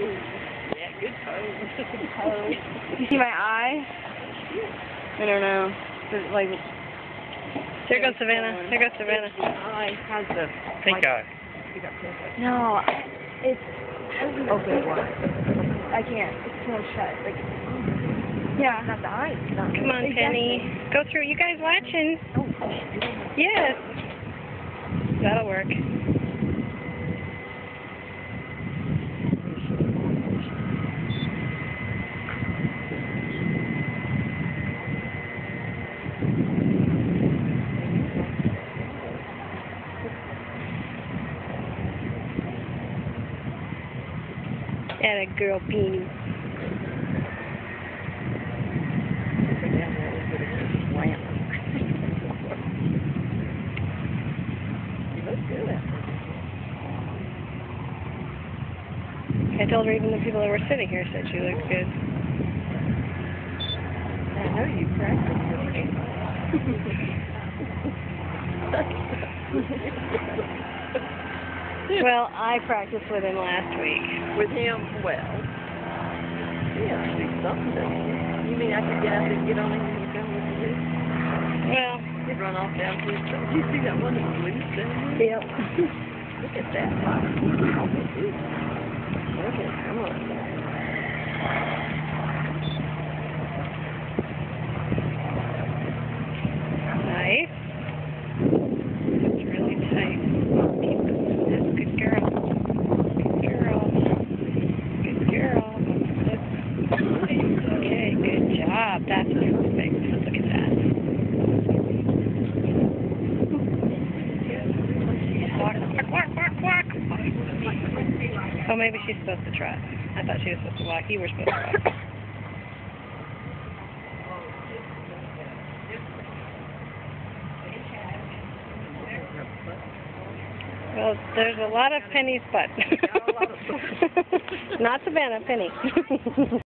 Yeah, good pose. You see my eye? I don't know. Is it like... There goes Savannah. There goes Savannah. Eye has the Pink eye. No, it's... Okay, what? I can't. It's too much shut. Like, yeah. Not the eye. Come on, Penny. Go through. You guys watching? Yes. That'll work. And a girl beanie. I told her even the people that were sitting here said she looked good. I know you practiced with me. Well, I practiced with him last week. With him, well, yeah, do something, don't you? You mean I could get out there and get on him and come with you? Well, He'd run off down to his truck. You see that one that's loose down there? yep. Look at that. Okay, come on. Nice. It's really tight. That's a good girl. Good girl. Good girl. Okay, good job. That's perfect. Look at that. Quack, quack, quack, quack. Oh, maybe she's supposed to trot. I thought she was supposed to walk. You were supposed to walk. Well, there's a lot of Penny's butt. Not Savannah, Penny.